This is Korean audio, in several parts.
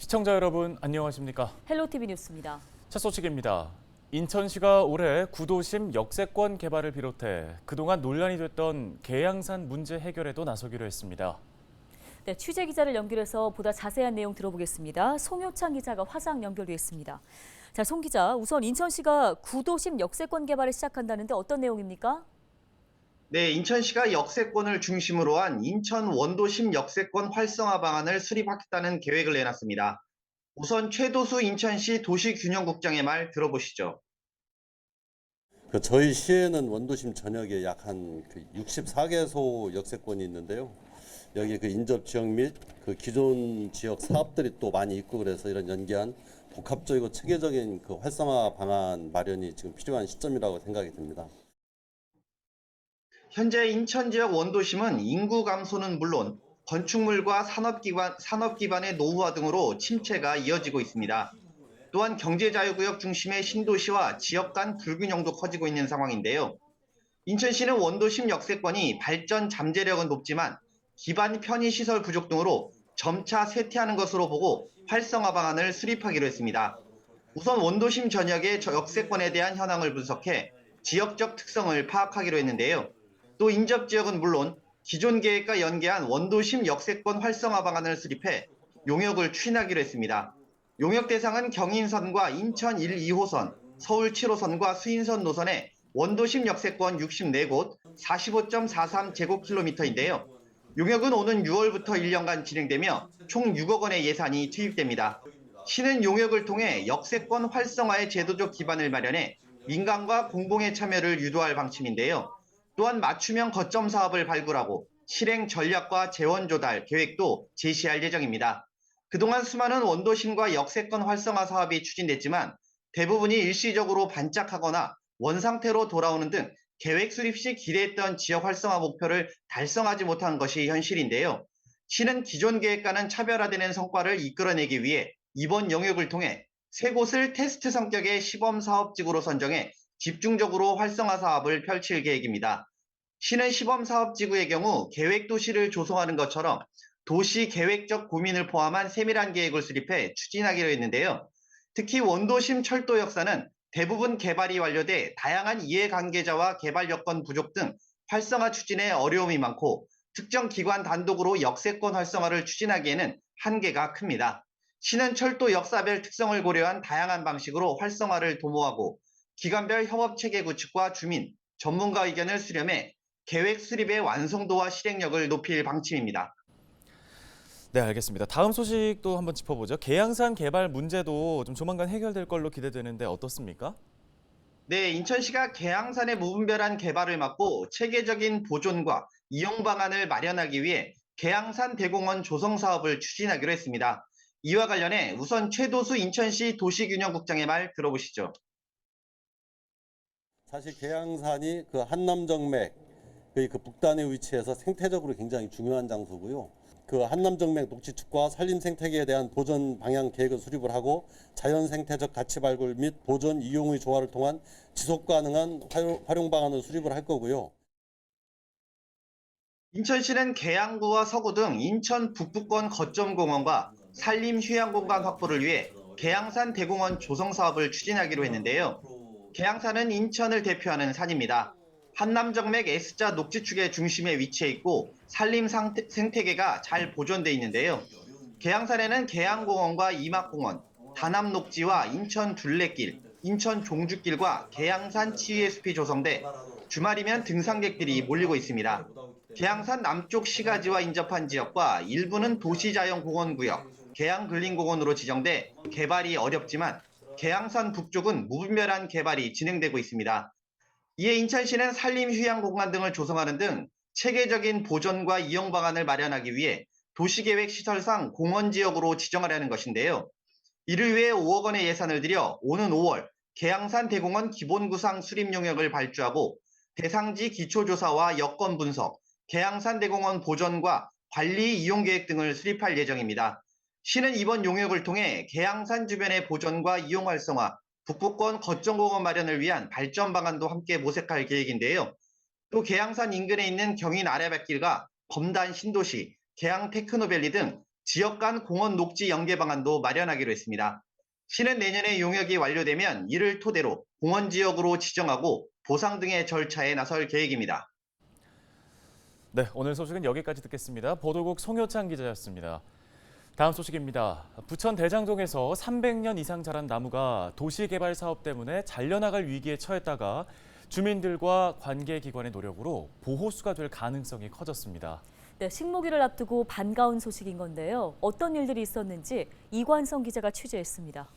시청자 여러분 안녕하십니까? 헬로티비 뉴스입니다. 첫 소식입니다. 인천시가 올해 구도심 역세권 개발을 비롯해 그동안 논란이 됐던 계양산 문제 해결에도 나서기로 했습니다. 네, 취재 기자를 연결해서 보다 자세한 내용 들어보겠습니다. 송효창 기자가 화상 연결돼 있습니다. 자, 송 기자, 우선 인천시가 구도심 역세권 개발을 시작한다는데 어떤 내용입니까? 네, 인천시가 역세권을 중심으로 한 인천 원도심 역세권 활성화 방안을 수립하겠다는 계획을 내놨습니다. 우선 최도수 인천시 도시균형국장의 말 들어보시죠. 저희 시에는 원도심 전역에 약 한 64개소 역세권이 있는데요. 여기 인접 지역 및 기존 지역 사업들이 또 많이 있고 그래서 이런 연계한 복합적이고 체계적인 활성화 방안 마련이 지금 필요한 시점이라고 생각이 듭니다. 현재 인천 지역 원도심은 인구 감소는 물론 건축물과 산업 기반의 노후화 등으로 침체가 이어지고 있습니다. 또한 경제자유구역 중심의 신도시와 지역 간 불균형도 커지고 있는 상황인데요. 인천시는 원도심 역세권이 발전 잠재력은 높지만 기반 편의시설 부족 등으로 점차 쇠퇴하는 것으로 보고 활성화 방안을 수립하기로 했습니다. 우선 원도심 전역의 역세권에 대한 현황을 분석해 지역적 특성을 파악하기로 했는데요. 또 인접 지역은 물론 기존 계획과 연계한 원도심 역세권 활성화 방안을 수립해 용역을 추진하기로 했습니다. 용역 대상은 경인선과 인천 1, 2호선, 서울 7호선과 수인선 노선의 원도심 역세권 64곳 45.43제곱킬로미터인데요. 용역은 오는 6월부터 1년간 진행되며 총 6억 원의 예산이 투입됩니다. 시는 용역을 통해 역세권 활성화의 제도적 기반을 마련해 민간과 공공의 참여를 유도할 방침인데요. 또한 맞춤형 거점 사업을 발굴하고 실행 전략과 재원 조달 계획도 제시할 예정입니다. 그동안 수많은 원도심과 역세권 활성화 사업이 추진됐지만 대부분이 일시적으로 반짝하거나 원상태로 돌아오는 등 계획 수립 시 기대했던 지역 활성화 목표를 달성하지 못한 것이 현실인데요. 시는 기존 계획과는 차별화되는 성과를 이끌어내기 위해 이번 용역을 통해 세 곳을 테스트 성격의 시범 사업지구로 선정해 집중적으로 활성화 사업을 펼칠 계획입니다. 시는 시범 사업지구의 경우 계획도시를 조성하는 것처럼 도시 계획적 고민을 포함한 세밀한 계획을 수립해 추진하기로 했는데요. 특히 원도심 철도 역사는 대부분 개발이 완료돼 다양한 이해관계자와 개발 여건 부족 등 활성화 추진에 어려움이 많고 특정 기관 단독으로 역세권 활성화를 추진하기에는 한계가 큽니다. 시는 철도 역사별 특성을 고려한 다양한 방식으로 활성화를 도모하고 기관별 협업체계 구축과 주민, 전문가 의견을 수렴해 계획 수립의 완성도와 실행력을 높일 방침입니다. 네, 알겠습니다. 다음 소식도 한번 짚어보죠. 계양산 개발 문제도 좀 조만간 해결될 걸로 기대되는데 어떻습니까? 네, 인천시가 계양산의 무분별한 개발을 막고 체계적인 보존과 이용 방안을 마련하기 위해 계양산 대공원 조성 사업을 추진하기로 했습니다. 이와 관련해 우선 최도수 인천시 도시균형국장의 말 들어보시죠. 사실 계양산이 한남정맥 북단에 위치해서 생태적으로 굉장히 중요한 장소고요. 한남정맥 녹지축과 산림 생태계에 대한 보존 방향 계획을 수립을 하고 자연 생태적 가치 발굴 및 보존 이용의 조화를 통한 지속 가능한 활용 방안을 수립을 할 거고요. 인천시는 계양구와 서구 등 인천 북부권 거점공원과 산림 휴양 공간 확보를 위해 계양산 대공원 조성 사업을 추진하기로 했는데요. 계양산은 인천을 대표하는 산입니다. 한남정맥 S자 녹지축의 중심에 위치해 있고 산림 생태계가 잘 보존돼 있는데요. 계양산에는 계양공원과 이막공원, 다남녹지와 인천 둘레길, 인천 종주길과 계양산 치유의 숲이 조성돼 주말이면 등산객들이 몰리고 있습니다. 계양산 남쪽 시가지와 인접한 지역과 일부는 도시자연공원구역, 계양근린공원으로 지정돼 개발이 어렵지만 계양산 북쪽은 무분별한 개발이 진행되고 있습니다. 이에 인천시는 산림 휴양 공간 등을 조성하는 등 체계적인 보존과 이용 방안을 마련하기 위해 도시계획 시설상 공원지역으로 지정하려는 것인데요. 이를 위해 5억 원의 예산을 들여 오는 5월 계양산 대공원 기본구상 수립 용역을 발주하고 대상지 기초조사와 여건 분석, 계양산 대공원 보존과 관리 이용 계획 등을 수립할 예정입니다. 시는 이번 용역을 통해 계양산 주변의 보존과 이용 활성화, 북부권 거점공원 마련을 위한 발전 방안도 함께 모색할 계획인데요. 또 계양산 인근에 있는 경인 아래밭길과 검단 신도시, 계양 테크노밸리 등 지역 간 공원 녹지 연계 방안도 마련하기로 했습니다. 시는 내년에 용역이 완료되면 이를 토대로 공원 지역으로 지정하고 보상 등의 절차에 나설 계획입니다. 네, 오늘 소식은 여기까지 듣겠습니다. 보도국 송효창 기자였습니다. 다음 소식입니다. 부천 대장동에서 300년 이상 자란 나무가 도시개발 사업 때문에 잘려나갈 위기에 처했다가 주민들과 관계기관의 노력으로 보호수가 될 가능성이 커졌습니다. 네, 식목일을 앞두고 반가운 소식인 건데요. 어떤 일들이 있었는지 이관성 기자가 취재했습니다.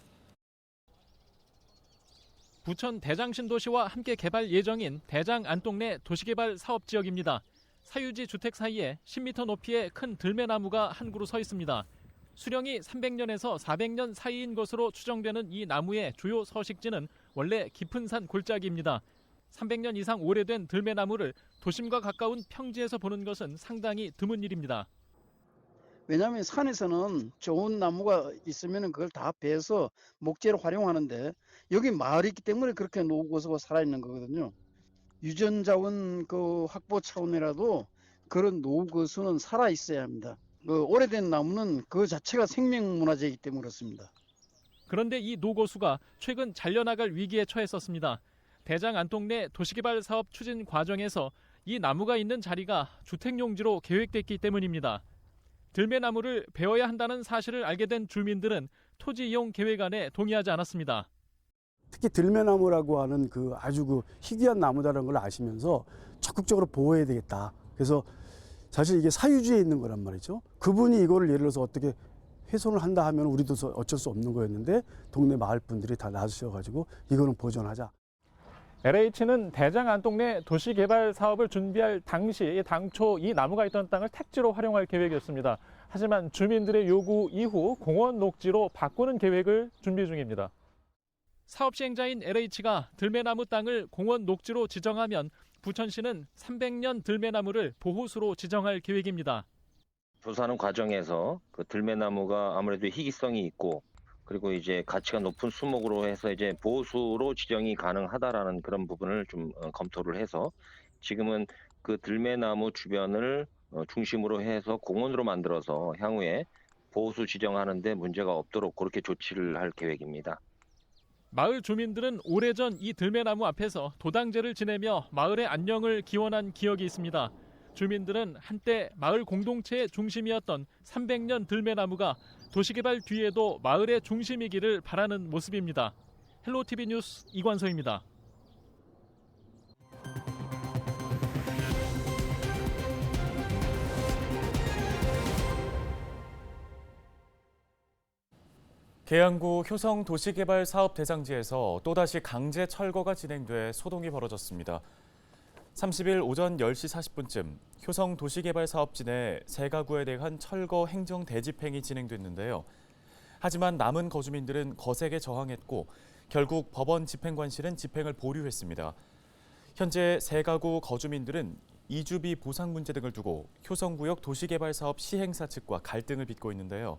부천 대장신도시와 함께 개발 예정인 대장 안동내 도시개발 사업지역입니다. 사유지 주택 사이에 10m 높이의 큰 들매나무가 한 그루 서 있습니다. 수령이 300년에서 400년 사이인 것으로 추정되는 이 나무의 주요 서식지는 원래 깊은 산 골짜기입니다. 300년 이상 오래된 들매나무를 도심과 가까운 평지에서 보는 것은 상당히 드문 일입니다. 왜냐하면 산에서는 좋은 나무가 있으면 그걸 다 베서 목재로 활용하는데 여기 마을이 있기 때문에 그렇게 노고서가 살아있는 거거든요. 유전자원 확보 차원이라도 그런 노고수는 살아 있어야 합니다. 오래된 나무는 그 자체가 생명문화재이기 때문에 그렇습니다. 그런데 이 노고수가 최근 잘려나갈 위기에 처했었습니다. 대장 안동내 도시개발 사업 추진 과정에서 이 나무가 있는 자리가 주택용지로 계획됐기 때문입니다. 들매나무를 베어야 한다는 사실을 알게 된 주민들은 토지 이용 계획안에 동의하지 않았습니다. 특히 들매나무라고 하는 아주 희귀한 나무다라는 걸 아시면서 적극적으로 보호해야 되겠다. 그래서 사실 이게 사유지에 있는 거란 말이죠. 그분이 이거를 예를 들어서 어떻게 훼손을 한다 하면 우리도 어쩔 수 없는 거였는데 동네 마을 분들이 다 나서셔가지고 이거는 보존하자. LH는 대장 안동내 도시개발 사업을 준비할 당시 당초 이 나무가 있던 땅을 택지로 활용할 계획이었습니다. 하지만 주민들의 요구 이후 공원 녹지로 바꾸는 계획을 준비 중입니다. 사업 시행자인 LH가 들매나무 땅을 공원 녹지로 지정하면 부천시는 300년 들매나무를 보호수로 지정할 계획입니다. 조사하는 과정에서 그 들매나무가 아무래도 희귀성이 있고 그리고 이제 가치가 높은 수목으로 해서 이제 보호수로 지정이 가능하다라는 그런 부분을 좀 검토를 해서 지금은 그 들매나무 주변을 중심으로 해서 공원으로 만들어서 향후에 보호수 지정하는데 문제가 없도록 그렇게 조치를 할 계획입니다. 마을 주민들은 오래전 이 들매나무 앞에서 도당제를 지내며 마을의 안녕을 기원한 기억이 있습니다. 주민들은 한때 마을 공동체의 중심이었던 300년 들매나무가 도시개발 뒤에도 마을의 중심이기를 바라는 모습입니다. 헬로티비 뉴스 이관성입니다. 계양구 효성 도시개발 사업 대상지에서 또다시 강제 철거가 진행돼 소동이 벌어졌습니다. 30일 오전 10시 40분쯤 효성 도시개발 사업지 내 세 가구에 대한 철거 행정 대집행이 진행됐는데요. 하지만 남은 거주민들은 거세게 저항했고 결국 법원 집행관실은 집행을 보류했습니다. 현재 세 가구 거주민들은 이주비 보상 문제 등을 두고 효성구역 도시개발 사업 시행사 측과 갈등을 빚고 있는데요.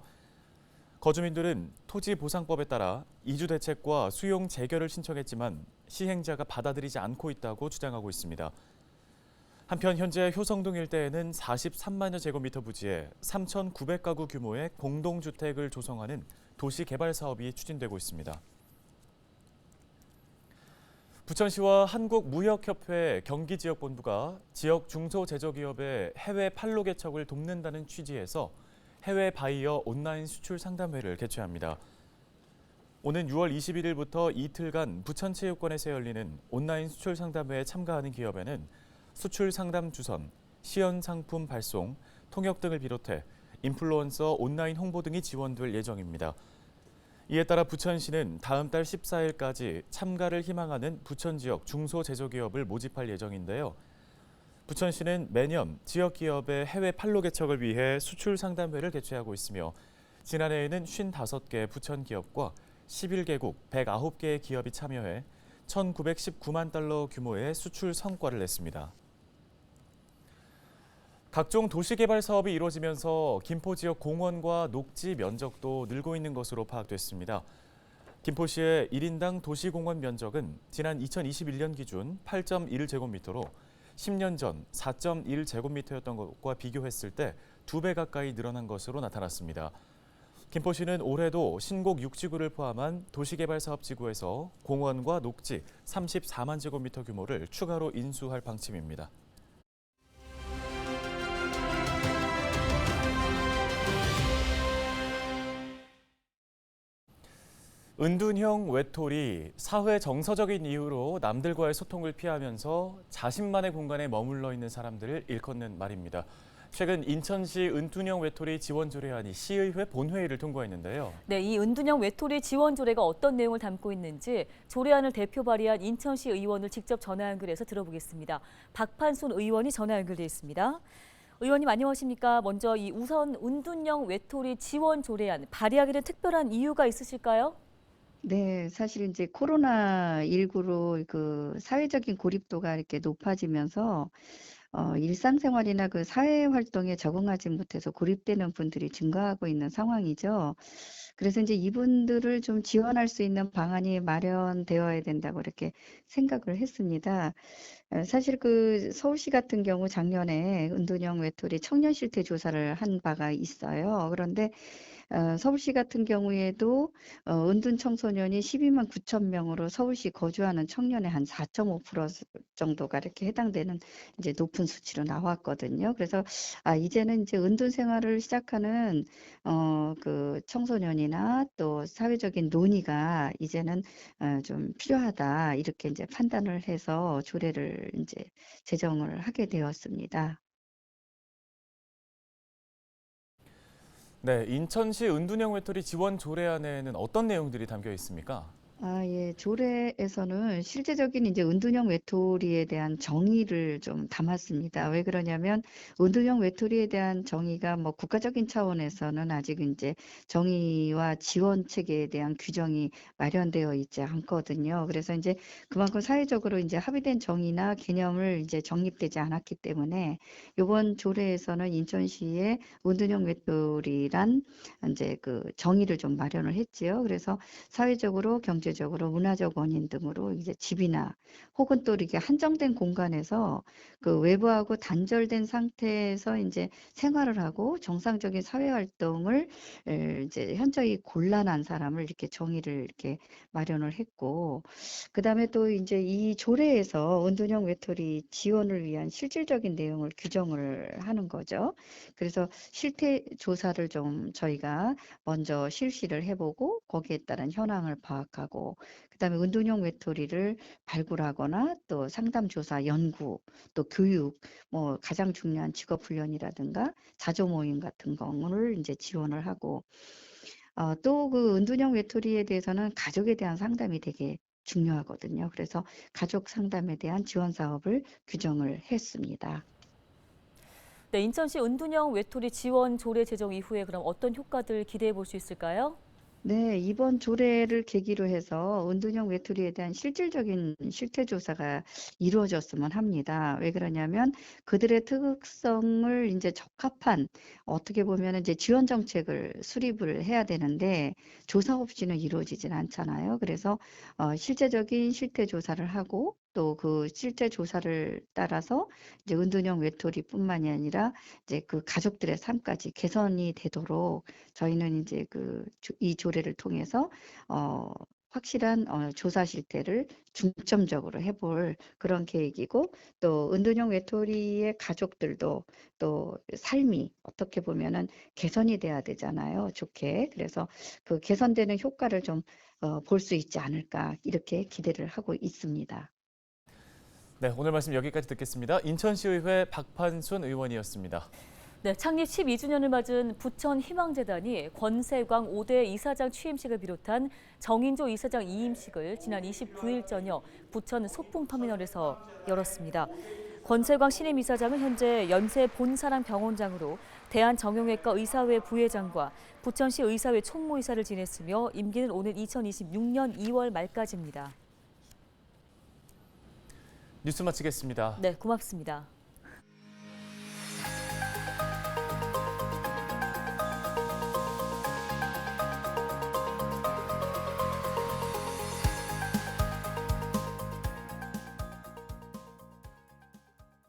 거주민들은 토지보상법에 따라 이주 대책과 수용 재결을 신청했지만 시행자가 받아들이지 않고 있다고 주장하고 있습니다. 한편 현재 효성동 일대에는 43만여 제곱미터 부지에 3,900가구 규모의 공동주택을 조성하는 도시개발 사업이 추진되고 있습니다. 부천시와 한국무역협회 경기지역본부가 지역 중소제조기업의 해외 판로 개척을 돕는다는 취지에서 해외 바이어 온라인 수출 상담회를 개최합니다. 오는 6월 21일부터 이틀간 부천체육관에서 열리는 온라인 수출 상담회에 참가하는 기업에는 수출 상담 주선, 시연 상품 발송, 통역 등을 비롯해 인플루언서 온라인 홍보 등이 지원될 예정입니다. 이에 따라 부천시는 다음 달 14일까지 참가를 희망하는 부천 지역 중소제조기업을 모집할 예정인데요. 부천시는 매년 지역 기업의 해외 판로 개척을 위해 수출 상담회를 개최하고 있으며 지난해에는 55개 부천 기업과 11개국 109개의 기업이 참여해 1,919만 달러 규모의 수출 성과를 냈습니다. 각종 도시개발 사업이 이루어지면서 김포 지역 공원과 녹지 면적도 늘고 있는 것으로 파악됐습니다. 김포시의 1인당 도시공원 면적은 지난 2021년 기준 8.1제곱미터로 10년 전 4.1제곱미터였던 것과 비교했을 때 2배 가까이 늘어난 것으로 나타났습니다. 김포시는 올해도 신곡 6지구를 포함한 도시개발사업지구에서 공원과 녹지 34만 제곱미터 규모를 추가로 인수할 방침입니다. 은둔형 외톨이, 사회 정서적인 이유로 남들과의 소통을 피하면서 자신만의 공간에 머물러 있는 사람들을 일컫는 말입니다. 최근 인천시 은둔형 외톨이 지원 조례안이 시의회 본회의를 통과했는데요. 네, 이 은둔형 외톨이 지원 조례가 어떤 내용을 담고 있는지 조례안을 대표 발의한 인천시 의원을 직접 전화 연결해서 들어보겠습니다. 박판순 의원이 전화 연결돼 있습니다. 의원님 안녕하십니까? 먼저 이 우선 은둔형 외톨이 지원 조례안 발의하기는 특별한 이유가 있으실까요? 네, 사실 이제 코로나19로 그 사회적인 고립도가 이렇게 높아지면서 일상생활이나 그 사회 활동에 적응하지 못해서 고립되는 분들이 증가하고 있는 상황이죠. 그래서 이제 이분들을 좀 지원할 수 있는 방안이 마련되어야 된다고 이렇게 생각을 했습니다. 사실 그 서울시 같은 경우 작년에 은둔형 외톨이 청년 실태 조사를 한 바가 있어요. 그런데 서울시 같은 경우에도 은둔 청소년이 12만 9천 명으로 서울시 거주하는 청년의 한 4.5% 정도가 이렇게 해당되는 이제 높은 수치로 나왔거든요. 그래서 이제는 이제 은둔 생활을 시작하는 그 청소년이나 또 사회적인 논의가 이제는 좀 필요하다 이렇게 이제 판단을 해서 조례를 이제 제정을 하게 되었습니다. 네, 인천시 은둔형 외톨이 지원 조례안에는 어떤 내용들이 담겨 있습니까? 예. 조례에서는 실제적인 이제 은둔형 외톨이에 대한 정의를 좀 담았습니다. 왜 그러냐면 은둔형 외톨이에 대한 정의가 뭐 국가적인 차원에서는 아직 이제 정의와 지원 체계에 대한 규정이 마련되어 있지 않거든요. 그래서 이제 그만큼 사회적으로 이제 합의된 정의나 개념을 이제 정립되지 않았기 때문에 이번 조례에서는 인천시의 은둔형 외톨이란 이제 그 정의를 좀 마련을 했지요. 그래서 사회적으로 경제적으로 문화적 원인 등으로 이제 집이나 혹은 또 이렇게 한정된 공간에서 그 외부하고 단절된 상태에서 이제 생활을 하고 정상적인 사회 활동을 이제 현저히 곤란한 사람을 이렇게 정의를 이렇게 마련을 했고, 그다음에 또 이제 이 조례에서 은둔형 외톨이 지원을 위한 실질적인 내용을 규정을 하는 거죠. 그래서 실태 조사를 좀 저희가 먼저 실시를 해보고 거기에 따른 현황을 파악하고, 그다음에 은둔형 외톨이를 발굴하거나 또 상담 조사, 연구, 또 교육, 뭐 가장 중요한 직업 훈련이라든가 자조 모임 같은 거를 이제 지원을 하고, 또 그 은둔형 외톨이에 대해서는 가족에 대한 상담이 되게 중요하거든요. 그래서 가족 상담에 대한 지원 사업을 규정을 했습니다. 네, 인천시 은둔형 외톨이 지원 조례 제정 이후에 그럼 어떤 효과들 기대해 볼 수 있을까요? 네, 이번 조례를 계기로 해서 은둔형 외톨이에 대한 실질적인 실태 조사가 이루어졌으면 합니다. 왜 그러냐면 그들의 특성을 이제 적합한 어떻게 보면 이제 지원 정책을 수립을 해야 되는데 조사 없이는 이루어지진 않잖아요. 그래서 실제적인 실태 조사를 하고 또 그 실제 조사를 따라서 이제 은둔형 외톨이뿐만이 아니라 이제 그 가족들의 삶까지 개선이 되도록 저희는 이제 이 조례를 통해서 확실한 조사 실태를 중점적으로 해볼 그런 계획이고, 또 은둔형 외톨이의 가족들도 또 삶이 어떻게 보면은 개선이 돼야 되잖아요. 좋게. 그래서 그 개선되는 효과를 좀 볼 수 있지 않을까 이렇게 기대를 하고 있습니다. 네, 오늘 말씀 여기까지 듣겠습니다. 인천시의회 박판순 의원이었습니다. 네, 창립 12주년을 맞은 부천 희망재단이 권세광 5대 이사장 취임식을 비롯한 정인조 이사장 이임식을 지난 29일 저녁 부천 소풍터미널에서 열었습니다. 권세광 신임 이사장은 현재 연세 본사랑 병원장으로 대한정형외과 의사회 부회장과 부천시 의사회 총무이사를 지냈으며 임기는 오는 2026년 2월 말까지입니다. 뉴스 마치겠습니다. 네, 고맙습니다.